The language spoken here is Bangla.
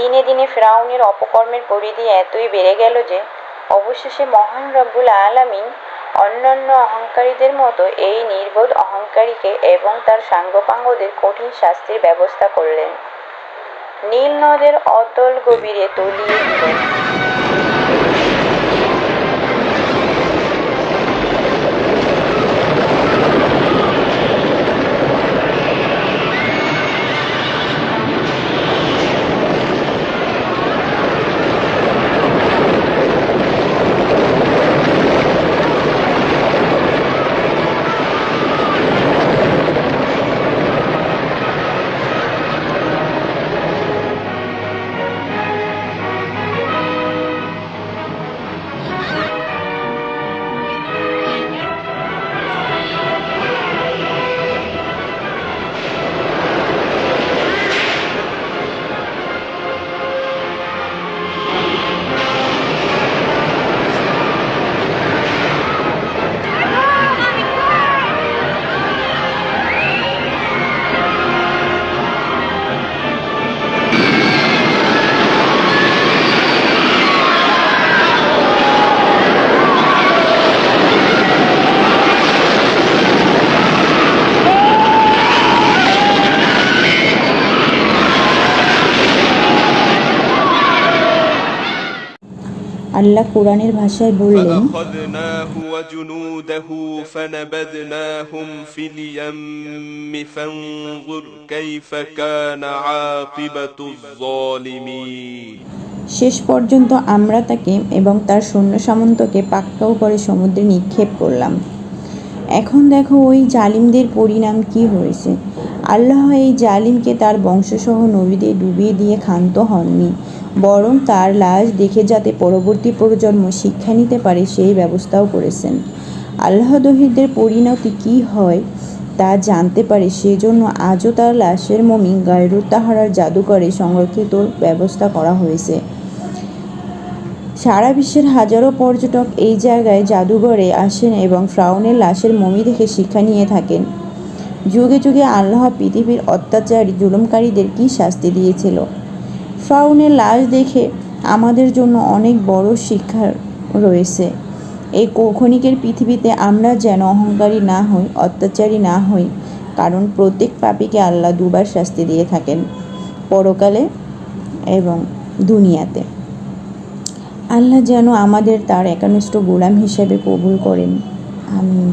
দিনে দিনে ফিরআউনের অপকর্মের পরিধি এতই বেড়ে গেল যে অবশেষে মহান রব্বুল আলামিন অন্যান্য অহংকারীদের মতো এই নির্বোধ অহংকারীকে এবং তার সাঙ্গপাঙ্গদের কঠিন শাস্তির ব্যবস্থা করলেন। নীল নদের অতল গভীরে তলিয়ে দিলেন। আল্লাহ কোরআনের ভাষায় বললেন, فأخذناه وجنوده فنبذناهم في اليم فانظر كيف كان عاقبة الظالمين। শেষ পর্যন্ত আমরা তাকে এবং তার সৈন্য সামন্তকে পাকড়াও করে সমুদ্রে নিক্ষেপ করলাম। এখন দেখো ওই জালিমদের পরিণাম কি হয়েছে। আল্লাহ এই জালিমকে তার বংশসহ নদীতে ডুবিয়ে দিয়ে ক্ষান্ত হননি, বরং তার লাশ দেখে যাতে পরবর্তী প্রজন্ম শিক্ষা নিতে পারে সেই ব্যবস্থাও করেছেন। আল্লাহ দহিদের পরিণতি কি হয় তা জানতে পারে, সেজন্য আজও তার লাশের মমি গায়রুত তাহারার জাদুঘরে সংরক্ষিত ব্যবস্থা করা হয়েছে। সারা বিশ্বের হাজারো পর্যটক এই জায়গায় জাদুঘরে আসেন এবং ফিরআউনের লাশের মমি দেখে শিক্ষা নিয়ে থাকেন। যুগে যুগে আল্লাহ পৃথিবীর অত্যাচারী জুলুমকারীদের কী শাস্তি দিয়েছিল। ফিরআউনের লাশ দেখে আমাদের জন্য অনেক বড় শিক্ষা রয়েছে। এই ক্ষণিকের পৃথিবীতে আমরা যেন অহংকারী না হই, অত্যাচারী না হই, কারণ প্রত্যেক পাপীকে আল্লাহ দুবার শাস্তি দিয়ে থাকেন, পরকালে এবং দুনিয়াতে। আল্লাহ যেন আমাদের তার একনিষ্ঠ গোলাম হিসেবে কবুল করেন। আমিন।